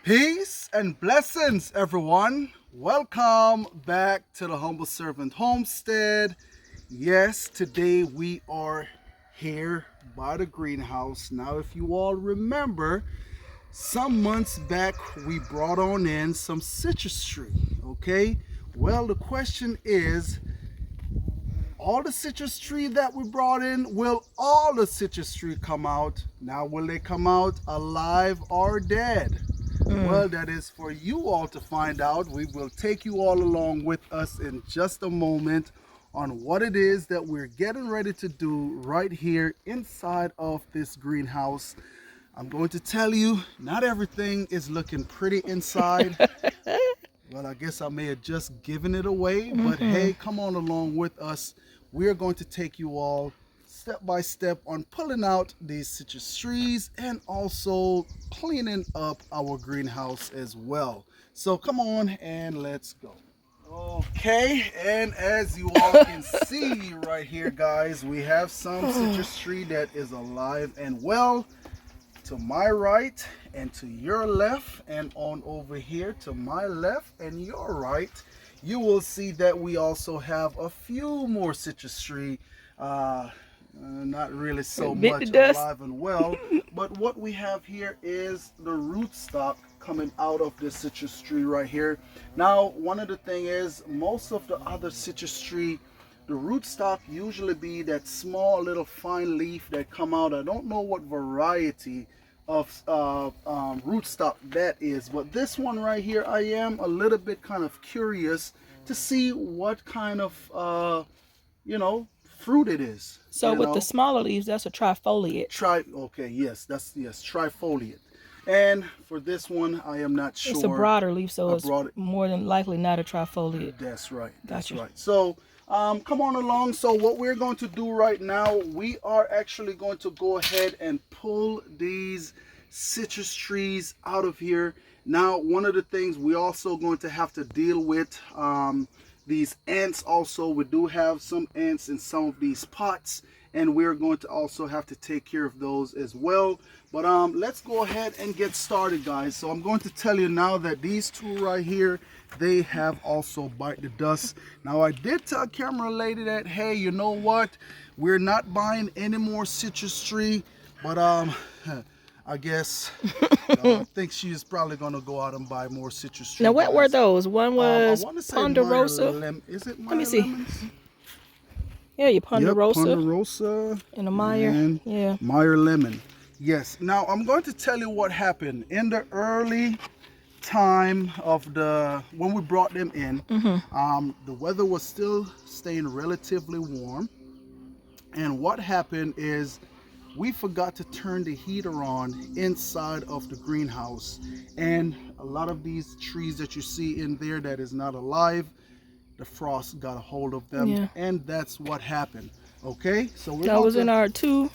Peace and blessings, everyone. Welcome back to the Humble Servant Homestead. Yes, today we are here by the greenhouse. Now, if you all remember, some months back we brought on in some citrus tree, okay? Well, the question is, all the citrus tree that we brought in, will all the citrus tree come out? Now, will they come out alive or dead? Well, that is for you all to find out. We will take you all along with us in just a moment on what it is that we're getting ready to do right here inside of this greenhouse. I'm going to tell you, not everything is looking pretty inside. Well, I guess I may have just given it away, but hey, come on along with us. We're going to take you all step by step on pulling out these citrus trees and also cleaning up our greenhouse as well. So come on and let's go. Okay, and as you all can see right here, guys, we have some citrus tree that is alive and well. To my right and to your left, and on over here to my left and your right, you will see that we also have a few more citrus tree, not really so much alive and well, but what we have here is the rootstock coming out of this citrus tree right here. Now, one of the thing is, most of the other citrus tree, the rootstock usually be that small little fine leaf that come out. I don't know what variety of rootstock that is, but this one right here, I am a little bit kind of curious to see what kind of fruit it is. So with the smaller leaves, that's a trifoliate. Trifoliate. And for this one, I am not sure. It's a broader leaf, so it's more than likely not a trifoliate. That's right. Gotcha. That's right. So come on along. So what we're going to do right now, we are actually going to go ahead and pull these citrus trees out of here. Now, one of the things we also going to have to deal with, these ants also. We do have some ants in some of these pots, and we're going to also have to take care of those as well. But let's go ahead and get started, guys. So I'm going to tell you now that these two right here, they have also bite the dust. Now, I did tell camera lady that, hey, you know what, we're not buying any more citrus tree, but I guess I think she's probably going to go out and buy more citrus trees. Now, what were those? One was Ponderosa. Is it Meyer? Let me see. Lemons? Yeah, your Ponderosa. Yep, Ponderosa. And a Meyer. And yeah. Meyer lemon. Yes. Now, I'm going to tell you what happened. In the early time of when we brought them in, the weather was still staying relatively warm. And what happened is, we forgot to turn the heater on inside of the greenhouse, and a lot of these trees that you see in there that is not alive, the frost got a hold of them, and that's what happened. Okay, so that was in our two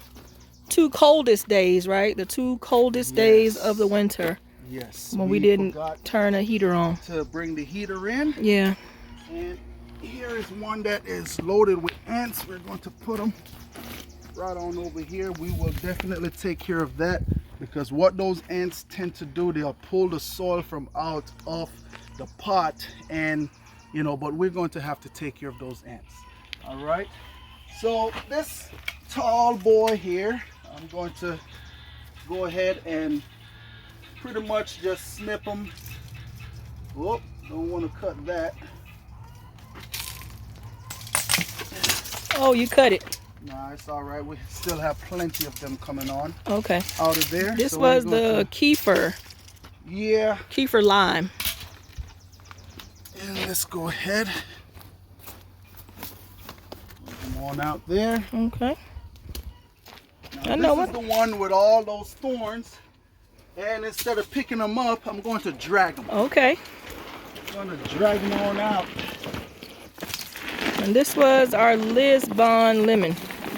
coldest days, right? The two coldest days of the winter. Yes, when we didn't turn a heater on to bring the heater in. Yeah. And here is one that is loaded with ants. We're going to put them right on over here. We will definitely take care of that, because what those ants tend to do, they'll pull the soil from out of the pot, and but we're going to have to take care of those ants. All right, so this tall boy here, I'm going to go ahead and pretty much just snip them. Whoop, don't want to cut that. Oh, you cut it. Nah, it's all right. We still have plenty of them coming on. Okay. Out of there. This was the kefir. Yeah. Kefir lime. And let's go ahead. Put them on out there. Okay. Now, this is the one with all those thorns. And instead of picking them up, I'm going to drag them. Okay. I'm going to drag them on out. And this was our Lisbon lemon.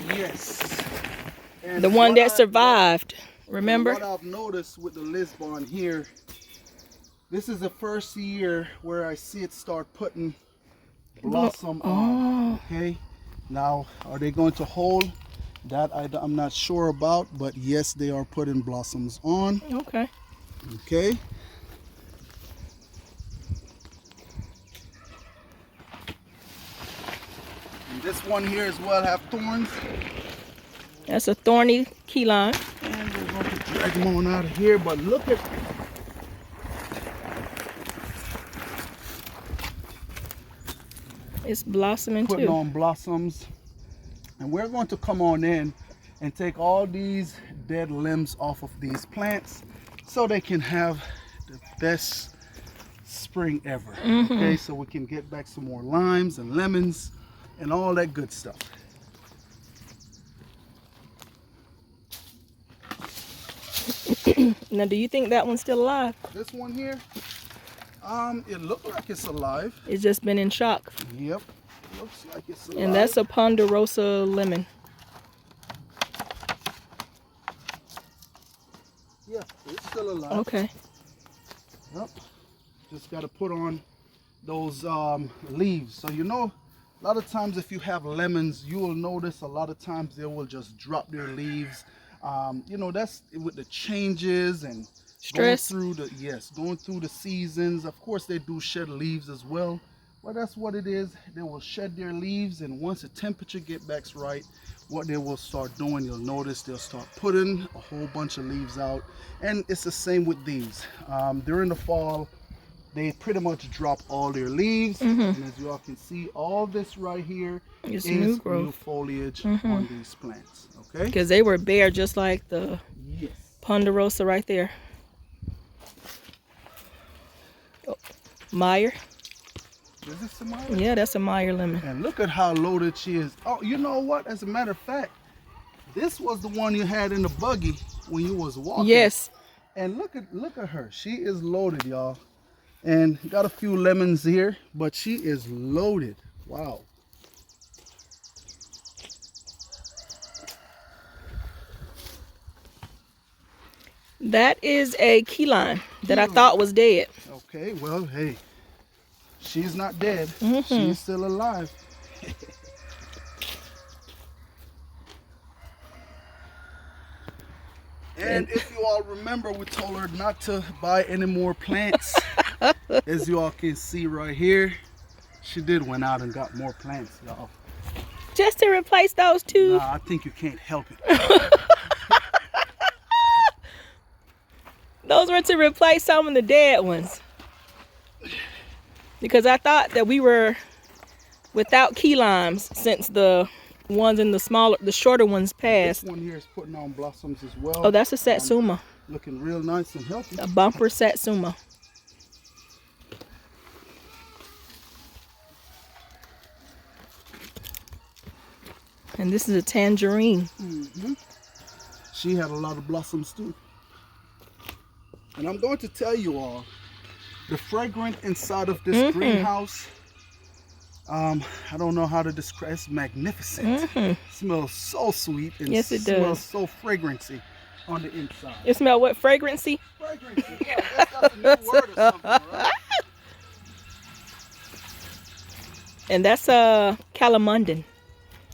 Yes. And the one that survived, remember? What I've noticed with the Lisbon here, this is the first year where I see it start putting blossom on. Okay. Now, are they going to hold? That I'm not sure about, but yes, they are putting blossoms on. Okay. Okay. one here as well have thorns. That's a thorny key lime. And we're going to drag them on out of here. But look at... It's blossoming putting too. on blossoms. And we're going to come on in and take all these dead limbs off of these plants so they can have the best spring ever. Okay, so we can get back some more limes and lemons and all that good stuff. Now, do you think that one's still alive? This one here, it looks like it's alive. It's just been in shock. Yep, looks like it's alive. And that's a ponderosa lemon. Yeah, it's still alive. Okay. Yep. Just got to put on those leaves. So, you know, a lot of times if you have lemons, you will notice a lot of times they will just drop their leaves. You know, that's with the changes and stress. Going through the seasons. Of course, they do shed leaves as well. But that's what it is. They will shed their leaves, and once the temperature gets back right, what they will start doing, you'll notice they'll start putting a whole bunch of leaves out. And it's the same with these. During the fall, they pretty much drop all their leaves. And as you all can see, all this right here is new growth, new foliage on these plants. Okay? Because they were bare just like the Yes. ponderosa right there. Oh, Meyer. Is this a Meyer? Yeah, that's a Meyer lemon. And look at how loaded she is. Oh, you know what? As a matter of fact, this was the one you had in the buggy when you was walking. Yes. And look at her. She is loaded, y'all. And got a few lemons here, but she is loaded. Wow. That is a key lime that I thought was dead. Okay, well, hey, she's not dead. She's still alive. And if you all remember, we told her not to buy any more plants. As you all can see right here, she did went out and got more plants, y'all. Just to replace those two? Nah, I think you can't help it. Those were to replace some of the dead ones. Because I thought that we were without key limes since the ones in the shorter ones passed. This one here is putting on blossoms as well. Oh, that's a satsuma. Looking real nice and healthy. A bumper satsuma. And this is a tangerine. She had a lot of blossoms too. And I'm going to tell you all, the fragrance inside of this greenhouse, I don't know how to describe. It's magnificent. Smells so sweet and yes, it smells does. so fragrancy on the inside. It smells what? Fragrancy? Fragrancy. Yeah, that's a new word or something, right? And that's a calamundin.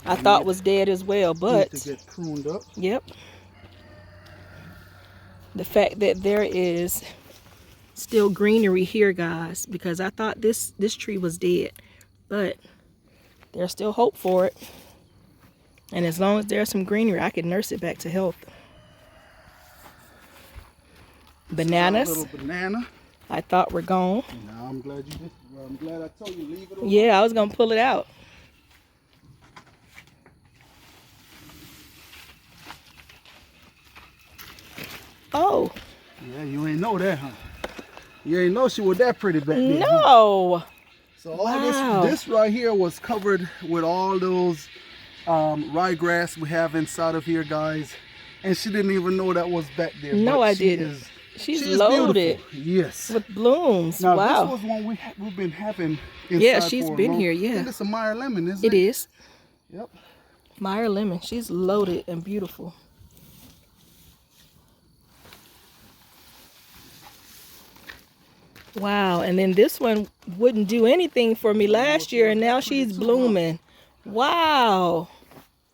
I thought was dead as well, but Need to get pruned up. Yep. The fact that there is still greenery here, guys, because I thought this tree was dead, but there's still hope for it. And as long as there's some greenery, I can nurse it back to health. Bananas. A little banana. I thought were gone. No, I'm glad you did. Well, I'm glad I told you leave it alone. Yeah, I was gonna pull it out. Oh. Yeah, you ain't know that, huh? You ain't know she was that pretty back then. No. Huh? So all this right here was covered with all those ryegrass we have inside of here, guys. And she didn't even know that was back there. No, but I she didn't. Is, She's she is loaded. Beautiful. Yes. With blooms. Now, wow. this was one we've been having inside. Yeah, she's for a been long. here, yeah. I think it's a Meyer lemon, isn't it? It is. Yep. Meyer lemon. She's loaded and beautiful. Wow, and then this one wouldn't do anything for me last year, and now she's blooming. Wow.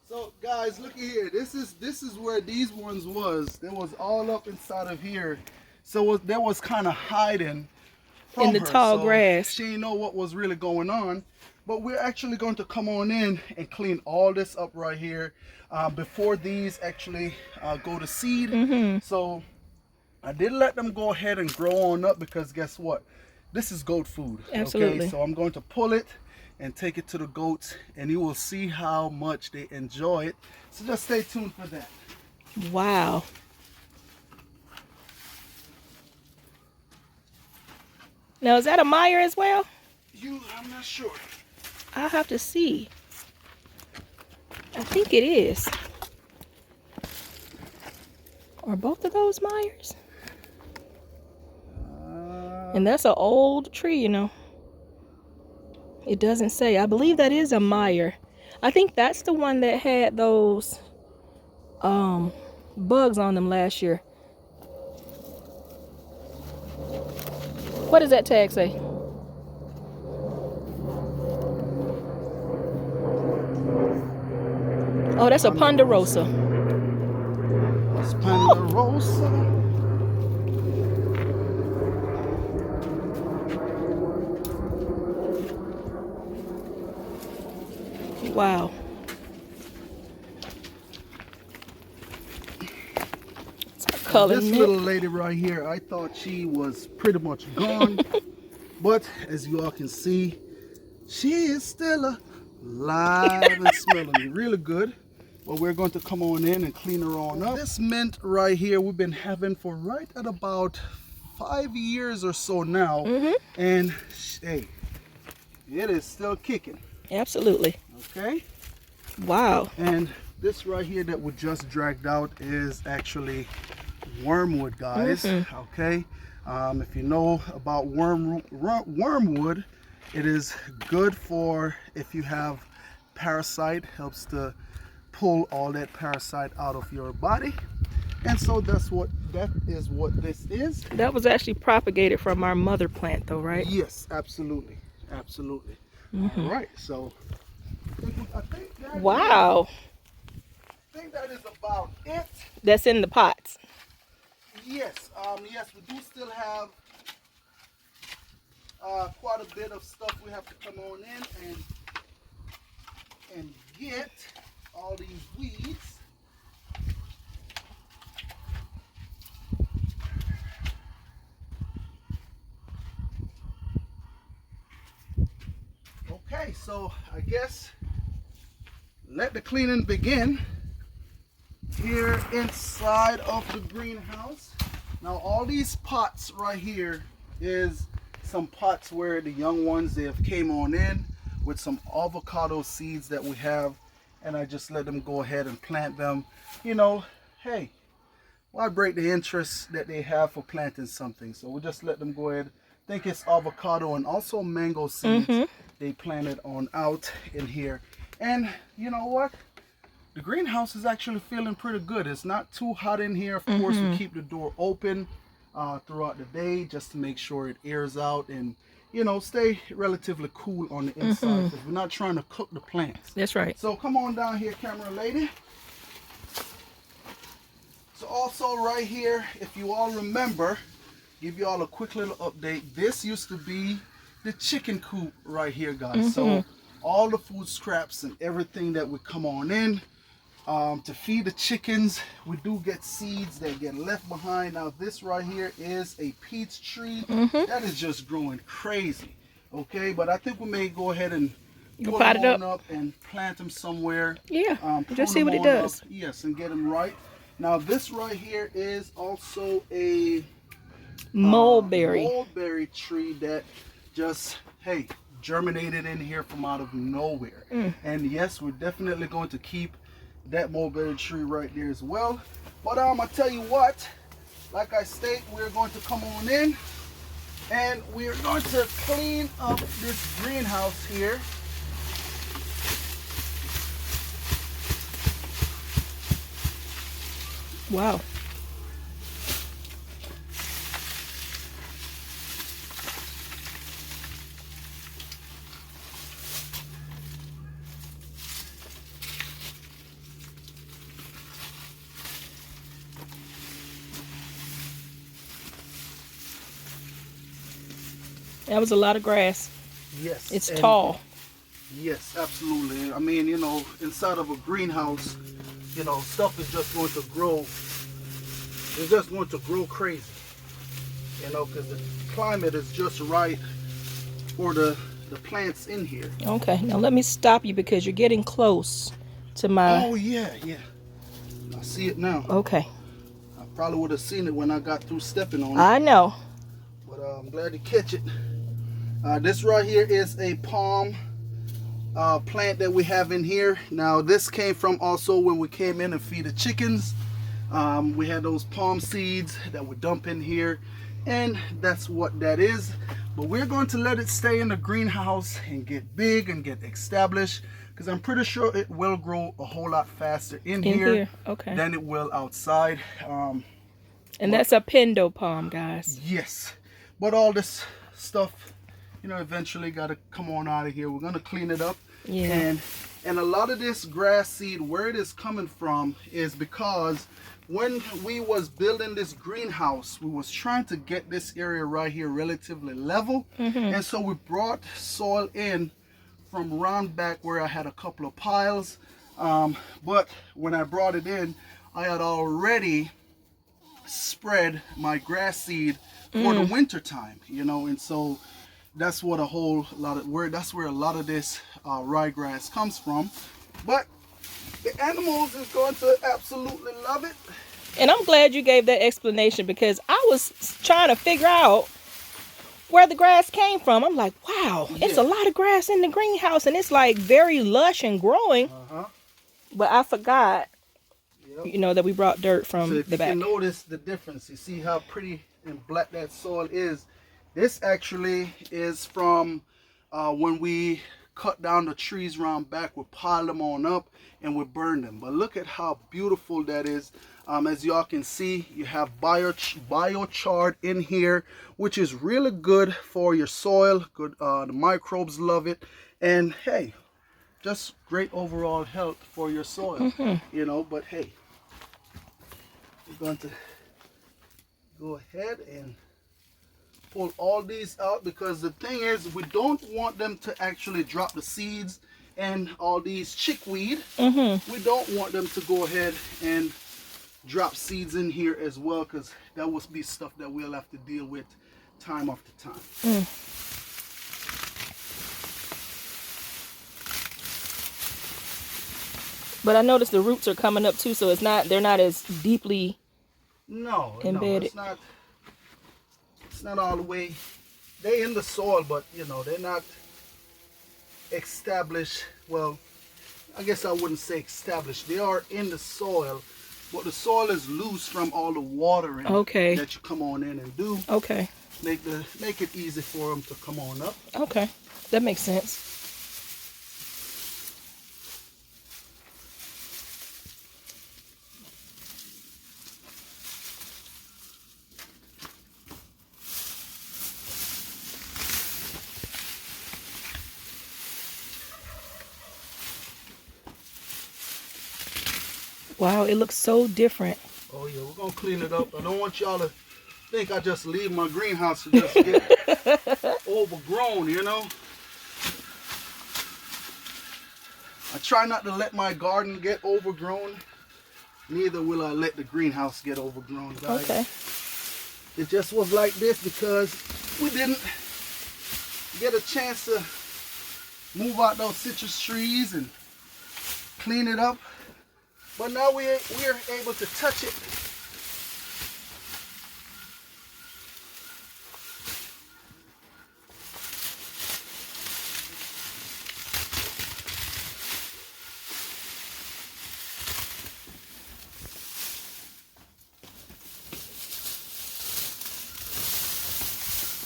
So guys, look here. This is where these ones was. They was all up inside of here. So they was kind of hiding from in the her. tall So grass. She didn't know what was really going on. But we're actually going to come on in and clean all this up right here before these actually go to seed. So I did let them go ahead and grow on up, because guess what? This is goat food. Absolutely. Okay, so I'm going to pull it and take it to the goats, and you will see how much they enjoy it. So just stay tuned for that. Wow. Now, is that a mire as well? I'm not sure. I'll have to see. I think it is. Are both of those mires? And that's an old tree, you know. It doesn't say. I believe that is a mire. I think that's the one that had those bugs on them last year. What does that tag say? Oh, that's a ponderosa. It's ponderosa. Wow. This little lady right here, I thought she was pretty much gone. But as you all can see, she is still alive and smelling really good. But we're going to come on in and clean her on up. This mint right here we've been having for right at about 5 years or so now. And hey, it is still kicking. Absolutely. Okay. Wow. And this right here that we just dragged out is actually wormwood, guys. Okay. If you know about wormwood, it is good for if you have parasite, helps to pull all that parasite out of your body. And so that is what this is. That was actually propagated from our mother plant though, right? Yes, absolutely. Absolutely. All right, so I think that wow. I think that is about it. That's in the pots. Yes, yes, we do still have quite a bit of stuff we have to come on in and get all these weeds. Okay, so I guess let the cleaning begin here inside of the greenhouse. Now all these pots right here is some pots where the young ones, they have came on in with some avocado seeds that we have, and I just let them go ahead and plant them. You know, hey, why break the interest that they have for planting something? So we'll just let them go ahead. I think it's avocado and also mango seeds they planted on out in here. And you know what? The greenhouse is actually feeling pretty good. It's not too hot in here. Of course, we keep the door open throughout the day just to make sure it airs out and, you know, stay relatively cool on the inside, because we're not trying to cook the plants. That's right. So come on down here, camera lady. So also right here, if you all remember, give you all a quick little update. This used to be the chicken coop right here, guys. So all the food scraps and everything that would come on in to feed the chickens, we do get seeds that get left behind. Now this right here is a peach tree that is just growing crazy. Okay, but I think we may go ahead and put them up and plant them somewhere. Yeah, just see what it does. Yes, and get them right. Now this right here is also a mulberry tree that just, hey, germinated in here from out of nowhere. And yes, we're definitely going to keep that mulberry tree right there as well. But I tell you what, like I state, we're going to come on in and we're going to clean up this greenhouse here. Wow. That was a lot of grass. Yes. It's tall. Yes, absolutely. I mean, you know, inside of a greenhouse, you know, stuff is just going to grow. It's just going to grow crazy, you know, because the climate is just right for the plants in here. Okay, now let me stop you because you're getting close to my... Oh, yeah, yeah. I see it now. Okay. I probably would have seen it when I got through stepping on it. I know. But I'm glad to catch it. This right here is a palm plant that we have in here. Now, this came from also when we came in and feed the chickens. We had those palm seeds that we dump in here, and that's what that is. But we're going to let it stay in the greenhouse and get big and get established, because I'm pretty sure it will grow a whole lot faster in here. Okay. Than it will outside. And that's a pendo palm, guys. Yes, but all this stuff, you know, eventually got to come on out of here. We're going to clean it up. Yeah. And a lot of this grass seed, where it is coming from is because when we was building this greenhouse, we was trying to get this area right here relatively level. And so we brought soil in from around back where I had a couple of piles. But when I brought it in, I had already spread my grass seed for the winter time, you know, and so that's what that's where a lot of this ryegrass comes from. But the animals is going to absolutely love it. And I'm glad you gave that explanation, because I was trying to figure out where the grass came from. I'm like, wow, it's a lot of grass in the greenhouse, and it's like very lush and growing. But I forgot, you know, that we brought dirt from the back. You can notice the difference. You see how pretty and black that soil is. This actually is from when we cut down the trees around back. We piled them on up and we burned them. But look at how beautiful that is. As y'all can see, you have biochar in here, which is really good for your soil. Good, the microbes love it, and hey, just great overall health for your soil. You know, but hey, we're going to go ahead and pull all these out, because the thing is, we don't want them to actually drop the seeds and all these chickweed. We don't want them to go ahead and drop seeds in here as well, because that will be stuff that we'll have to deal with time after time. But I noticed the roots are coming up too, so they're not as deeply embedded. No, it's not all the way. They're in the soil, but you know, they're not established. Well, I guess I wouldn't say established. They are in the soil, but the soil is loose from all the watering that you come on in and do. Make it easy for them to come on up. Okay, that makes sense. Wow, it looks so different. Oh yeah, we're gonna clean it up. I don't want y'all to think I just leave my greenhouse to just get overgrown, you know. I try not to let my garden get overgrown. Neither will I let the greenhouse get overgrown, guys. Okay. It just was like this because we didn't get a chance to move out those citrus trees and clean it up. But now we're able to touch it.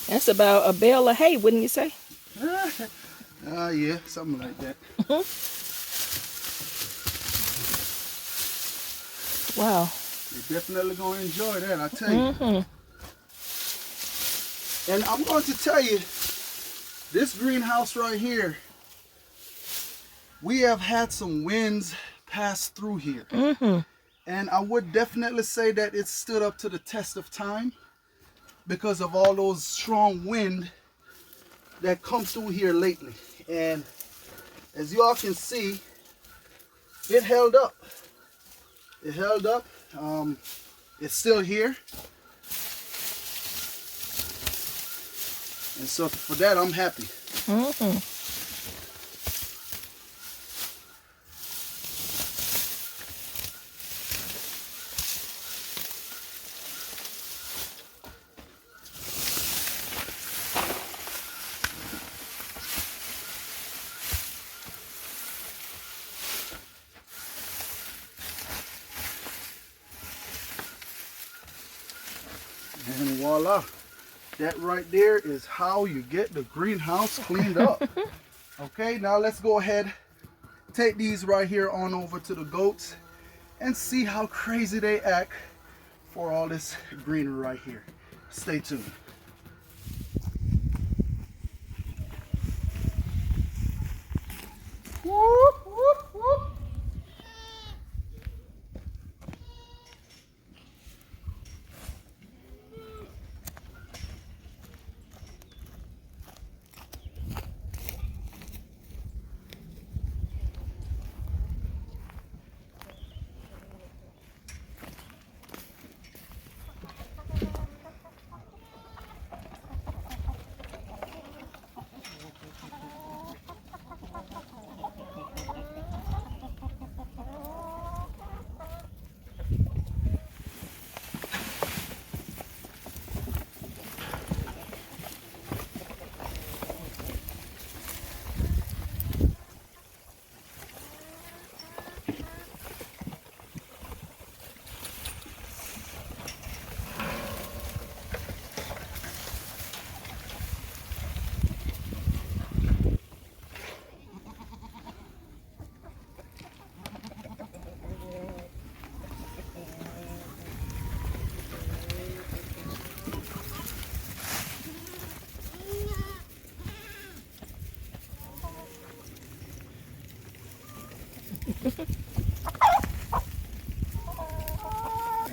That's about a bale of hay, wouldn't you say? Yeah, something like that. Wow. You're definitely going to enjoy that, I tell you. And I'm going to tell you, this greenhouse right here, we have had some winds pass through here. And I would definitely say that it stood up to the test of time because of all those strong wind that come through here lately. And as you all can see, it held up. It held up. It's still here. And so for that, I'm happy. And voila, that right there is how you get the greenhouse cleaned up. Okay, now let's go ahead, take these right here on over to the goats and see how crazy they act for all this greenery right here. Stay tuned. Whoop, whoop, whoop.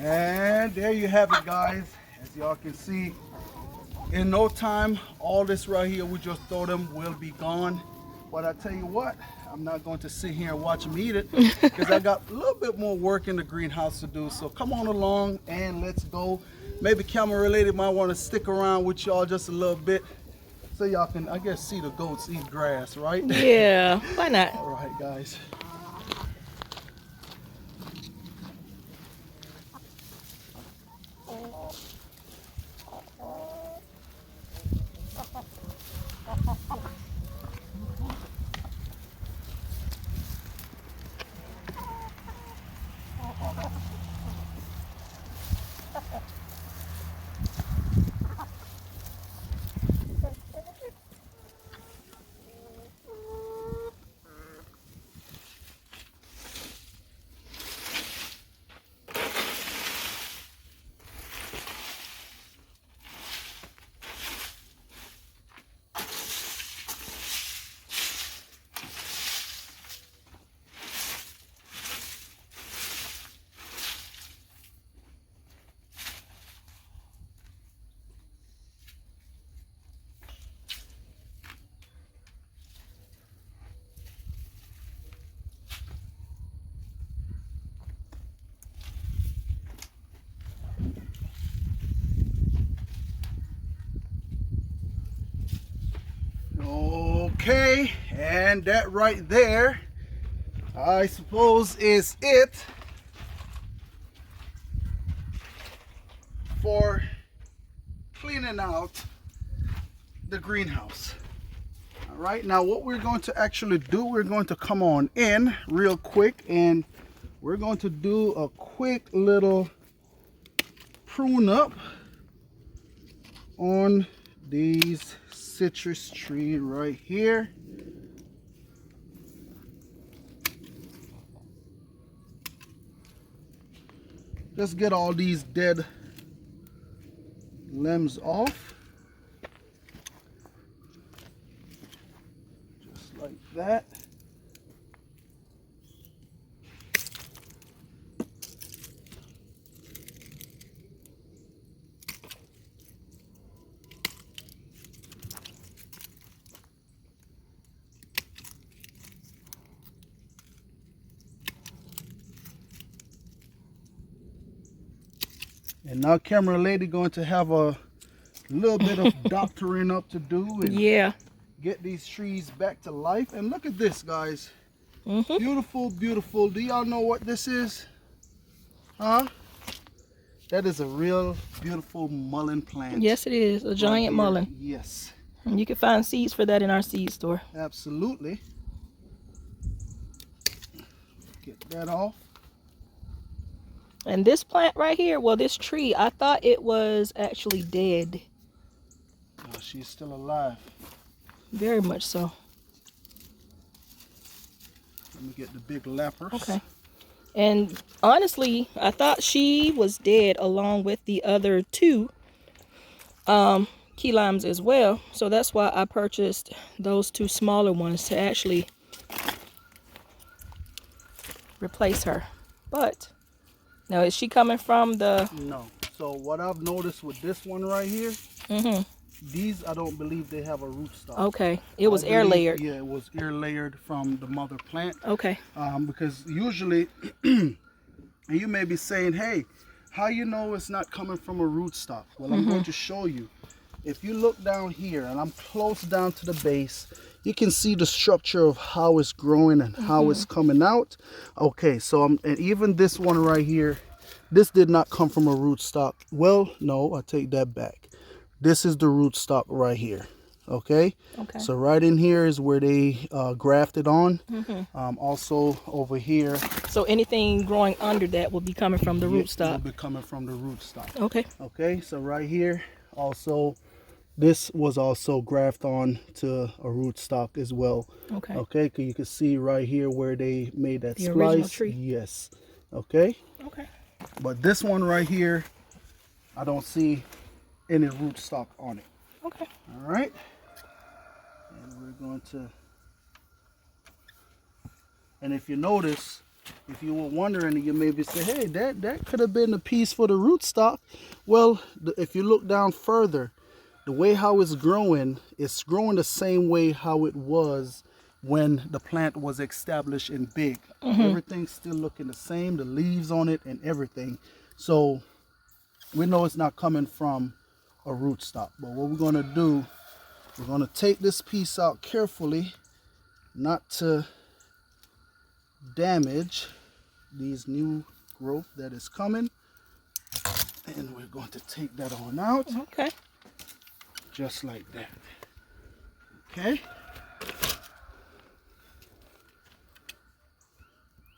And there you have it, guys. As y'all can see, in no time, all this right here we just throw them will be gone. But I tell you what, I'm not going to sit here and watch them eat it because I got a little bit more work in the greenhouse to do. So come on along and let's go. Maybe camera related might want to stick around with y'all just a little bit so y'all can, I guess, see the goats eat grass, right? Yeah, why not? All right, guys. Okay, and that right there, I suppose, is it for cleaning out the greenhouse. All right, now what we're going to actually do, we're going to come on in real quick and we're going to do a quick little prune up on these citrus tree right here. Let's get all these dead limbs off. Just like that. And now camera lady going to have a little bit of doctoring up to do and Yeah. get these trees back to life. And look at this, guys. Mm-hmm. Beautiful, beautiful. Do y'all know what this is? Huh? That is a real beautiful mullein plant. Yes, it is. A giant mullein. Yes. And you can find seeds for that in our seed store. Absolutely. Get that off. And this plant right here, well, this tree, I thought it was actually dead. Oh, she's still alive. Very much so. Let me get the big lappers. Okay. And honestly, I thought she was dead along with the other two key limes as well. So that's why I purchased those two smaller ones to actually replace her. But now, is she coming from the... No. So what I've noticed with this one right here, these I don't believe they have a rootstock. Okay. It was air layered. Yeah, it was air layered from the mother plant. Okay. Because usually, and you may be saying, hey, how you know it's not coming from a rootstock? Well, I'm going to show you. If you look down here, and I'm close down to the base, you can see the structure of how it's growing and how it's coming out. Okay, so and even this one right here, this did not come from a rootstock. Well, no, I take that back. This is the rootstock right here. Okay. Okay. So right in here is where they grafted on. Also over here. So anything growing under that will be coming from the rootstock. Will be coming from the rootstock. Okay. Okay. So right here, also, this was also grafted on to a rootstock as well. Okay. Okay. Because you can see right here where they made that The splice. original tree. Yes. Okay. Okay. But this one right here, I don't see any rootstock on it. Okay. All right. And we're going to, and if you notice, if you were wondering, you maybe say, hey, that could have been a piece for the rootstock. Well, if you look down further, the way how it's growing the same way how it was when the plant was established and big. Everything's still looking the same, the leaves on it and everything. So we know it's not coming from a rootstock. But what we're going to do, we're going to take this piece out carefully, not to damage these new growth that is coming. And we're going to take that on out. Okay. Just like that. Okay.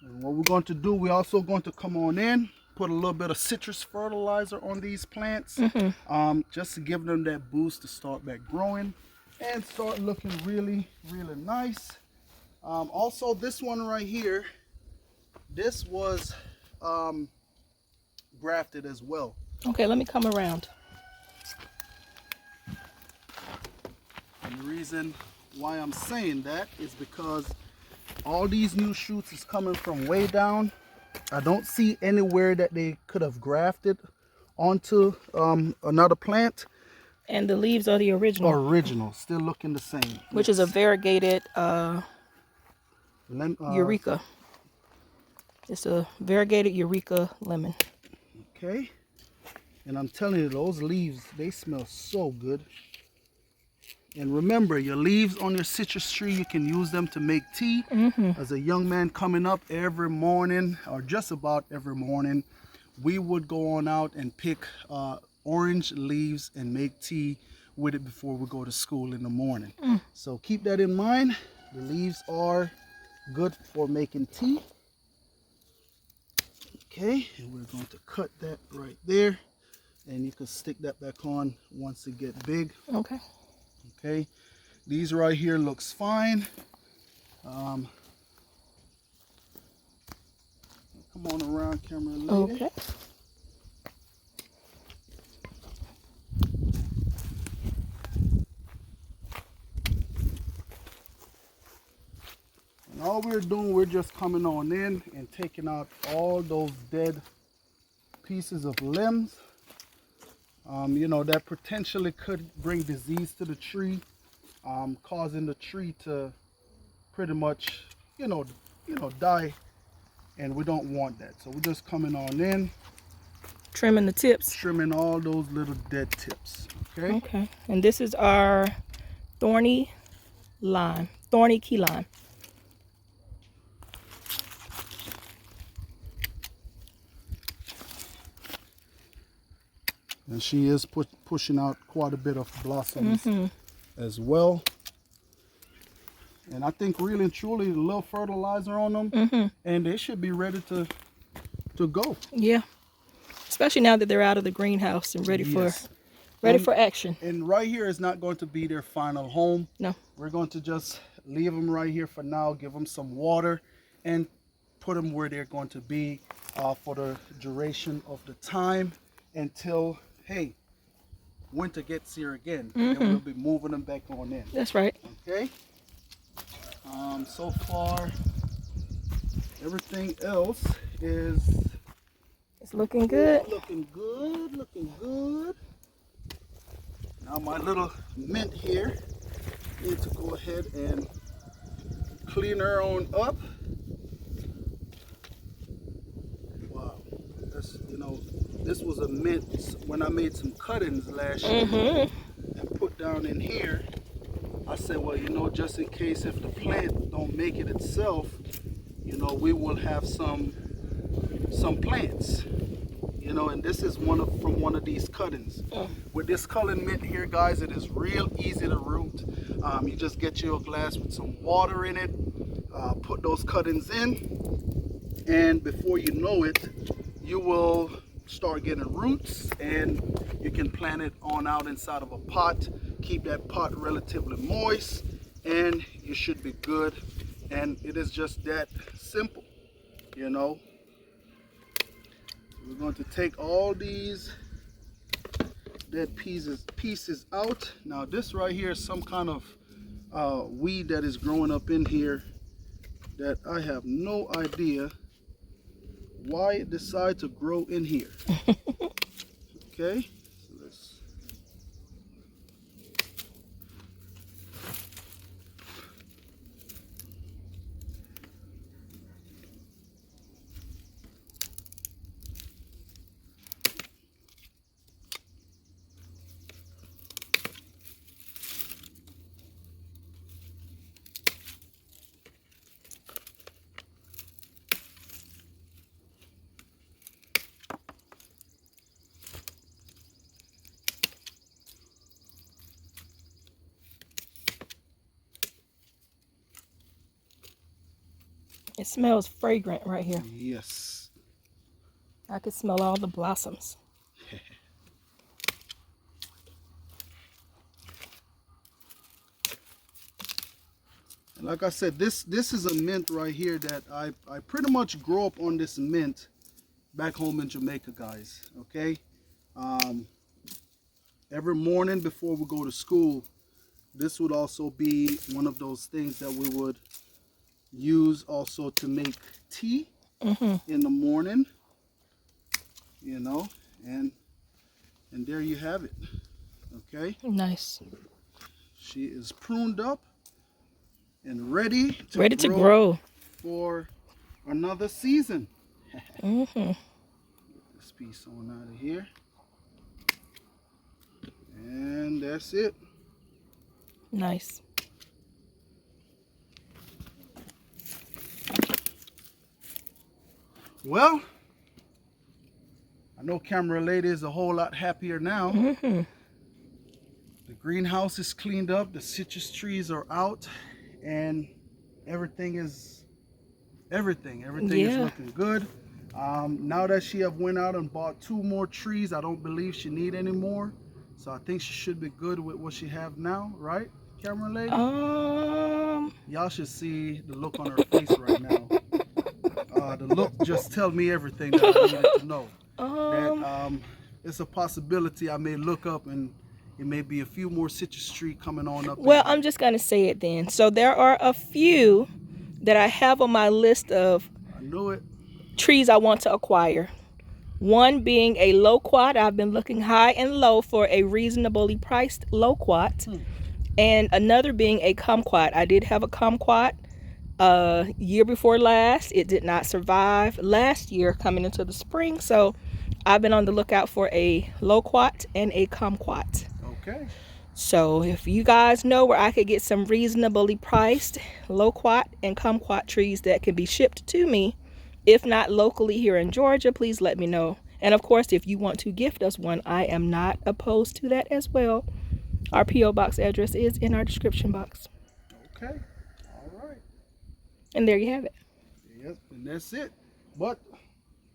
And what we're going to do, we're also going to come on in, put a little bit of citrus fertilizer on these plants, just to give them that boost to start back growing and start looking really, really nice. Also, this one right here, this was grafted as well. Okay, let me come around. And the reason why I'm saying that is because all these new shoots is coming from way down. I don't see anywhere that they could have grafted onto another plant. And the leaves are the original. Original, still looking the same. Which is a variegated Eureka. It's a variegated Eureka lemon. Okay. And I'm telling you, those leaves, they smell so good. And remember, your leaves on your citrus tree, you can use them to make tea. As a young man coming up every morning, or just about every morning, we would go on out and pick orange leaves and make tea with it before we go to school in the morning. So keep that in mind. The leaves are good for making tea. Okay, and we're going to cut that right there. And you can stick that back on once it gets big. Okay. Okay, these right here looks fine. Come on around, camera lady. Okay. And all we're doing, we're just coming on in and taking out all those dead pieces of limbs. You know, that potentially could bring disease to the tree, causing the tree to pretty much, you know, die, and we don't want that. So we're just coming on in Trimming the tips. Trimming all those little dead tips. Okay. Okay. And this is our thorny key lime. And she is pushing out quite a bit of blossoms as well. And I think really and truly a little fertilizer on them and they should be ready to go. Yeah. Especially now that they're out of the greenhouse and ready for action. And right here is not going to be their final home. No. We're going to just leave them right here for now, give them some water and put them where they're going to be for the duration of the time until, hey, winter gets here again. And we'll be moving them back on in. That's right. Okay. So far, everything else is... It's looking good. Looking good, looking good. Now my little mint here, need to go ahead and clean her on up. Wow, that's, you know, this was a mint when I made some cuttings last year and put down in here. I said, well, you know, just in case if the plant don't make it itself, you know, we will have some plants, you know, and this is from one of these cuttings. With this cullen mint here, guys, it is real easy to root. You just get you a glass with some water in it, put those cuttings in, and before you know it, you will start getting roots, and you can plant it on out inside of a pot. Keep that pot relatively moist and you should be good. And it is just that simple, you know. We're going to take all these dead pieces out. Now this right here is some kind of weed that is growing up in here that I have no idea why it decided to grow in here. Okay, so let's... It smells fragrant right here. Yes. I can smell all the blossoms. And like I said, this is a mint right here that I pretty much grew up on this mint back home in Jamaica, guys. Okay. Every morning before we go to school, this would also be one of those things that we would use also to make tea in the morning, you know, and there you have it. Okay, Nice. she is pruned up and ready to grow for another season. Mm-hmm. Get this piece on out of here, and that's it. Nice. Well, I know camera lady is a whole lot happier now. The greenhouse is cleaned up, the citrus trees are out, and everything is looking good. Now that she have went out and bought 2 more trees, I don't believe she need any more. So I think she should be good with what she have now, right, camera lady? Y'all should see the look on her face right now. The look just tell me everything that I needed to know. That it's a possibility I may look up and it may be a few more citrus tree coming on up. Well, I'm just going to say it then. So there are a few that I have on my list of trees I want to acquire. One being a loquat. I've been looking high and low for a reasonably priced loquat. And another being a kumquat. I did have a kumquat year before last. It did not survive last year coming into the spring. So I've been on the lookout for a loquat and a kumquat. Okay. So if you guys know where I could get some reasonably priced loquat and kumquat trees that can be shipped to me, if not locally here in Georgia, please let me know. And of course, if you want to gift us one, I am not opposed to that as well. Our P.O. Box address is in our description box. Okay. All right. And there you have it. Yep, and that's it. But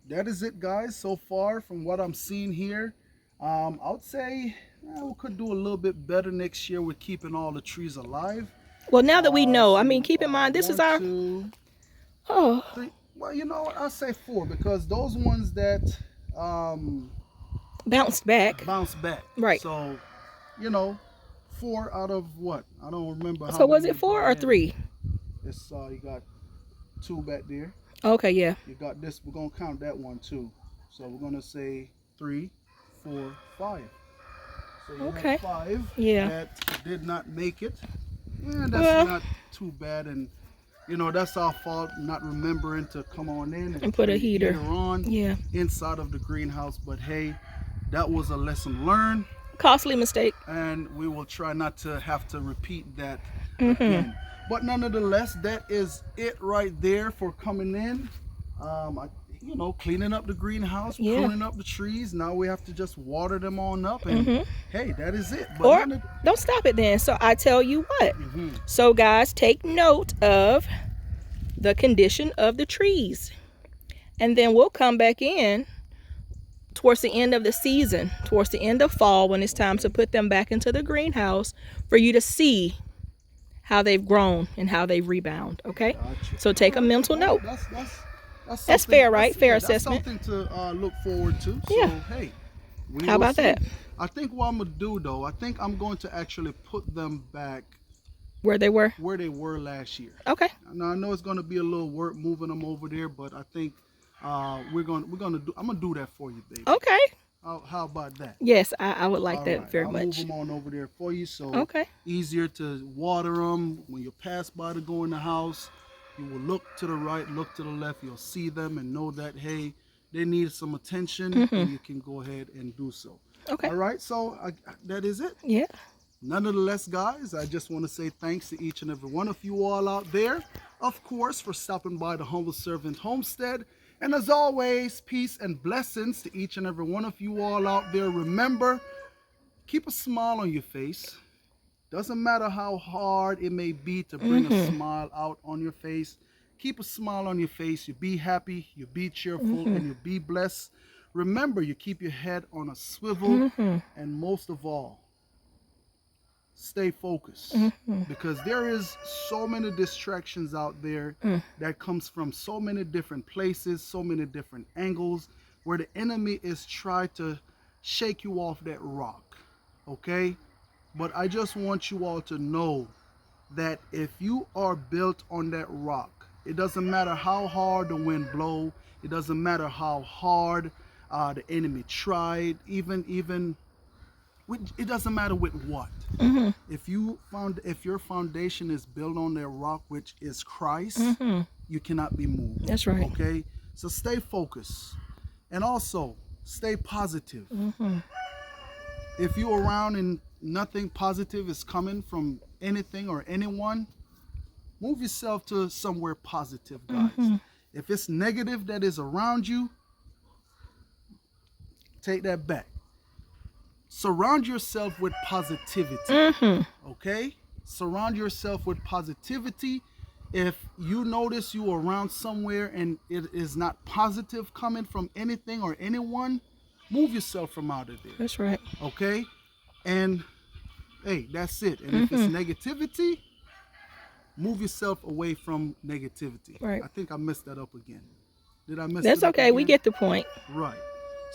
that is it, guys, so far from what I'm seeing here. I would say we could do a little bit better next year with keeping all the trees alive. Well, now that we know, I So, mean, keep in mind, this is our... 1, 2, Oh, 3. Well, you know what? I'll say 4 because those ones that bounced back. bounce back. Right. So, you know, 4 out of what? I don't remember. So was many it 4 or had. 3? It's you got 2 back there. Okay, yeah. You got this. We're gonna count that one too. So we're gonna say 3, 4, 5. So you Okay. have 5 Yeah. that did not make it. And that's Well, not too bad. And you know that's our fault not remembering to come on in and put turn a the heater. on Yeah. inside of the greenhouse. But hey, that was a lesson learned, Costly mistake. and we will try not to have to repeat that Mm-hmm. again. But nonetheless, that is it right there for coming in. You know, cleaning up the greenhouse, Yeah. pruning up the trees. Now we have to just water them on up, and hey, that is it. But Or don't stop it then. So I tell you what. So guys, take note of the condition of the trees. And then we'll come back in towards the end of the season, towards the end of fall, when it's time to put them back into the greenhouse for you to see how they've grown and how they rebound. Okay. Gotcha. So take a mental note. That's That's something- fair, right? Fair that's assessment. something to look forward to. So, Yeah. hey, we How will about see. that? I think what I'm gonna do though, I think I'm going to actually put them back Where they were. where they were last year. Okay. Now I know it's gonna be a little work moving them over there, but I think we're gonna do. I'm gonna do that for you, baby. Okay. How about that? Yes, I would like All that right, very I'll much. move them on over there for you, so Okay. easier to water them when you pass by to go in the house. You will look to the right, look to the left. You'll see them and know that hey, they need some attention, and you can go ahead and do so. Okay. All right, so that is it. Yeah. Nonetheless, guys, I just want to say thanks to each and every one of you all out there, of course, for stopping by the Humble Servant Homestead. And as always, peace and blessings to each and every one of you all out there. Remember, keep a smile on your face. Doesn't matter how hard it may be to bring a smile out on your face. Keep a smile on your face. You be happy, you be cheerful, and you be blessed. Remember, you keep your head on a swivel, and most of all, stay focused, because there is so many distractions out there that comes from so many different places, so many different angles, where the enemy is trying to shake you off that rock. Okay, but I just want you all to know that if you are built on that rock, it doesn't matter how hard the wind blow, it doesn't matter how hard the enemy tried, even it doesn't matter with what. If your foundation is built on that rock, which is Christ, you cannot be moved. That's right. Okay, so stay focused, and also stay positive. If you're around and nothing positive is coming from anything or anyone, move yourself to somewhere positive, guys. If it's negative that is around you, take that back. Surround yourself with positivity. Okay? Surround yourself with positivity. If you notice you are around somewhere and it is not positive coming from anything or anyone, move yourself from out of there. That's right. Okay? And hey, that's it. And if it's negativity, move yourself away from negativity. Right. I think I messed that up again. Did I mess That's it up okay. We again? get the point. Right.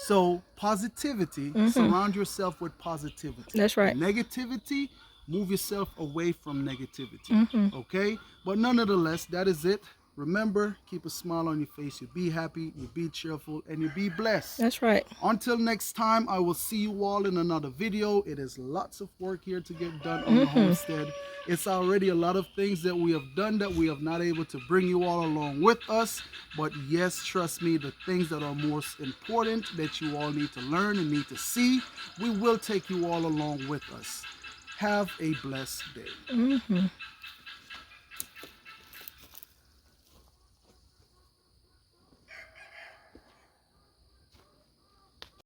So positivity, surround yourself with positivity. That's right. Negativity, move yourself away from negativity. Okay? But nonetheless, that is it. Remember, keep a smile on your face. You be happy, you be cheerful, and you be blessed. That's right. Until next time, I will see you all in another video. It is lots of work here to get done on the homestead. It's already a lot of things that we have done that we have not able to bring you all along with us. But yes, trust me, the things that are most important that you all need to learn and need to see, we will take you all along with us. Have a blessed day.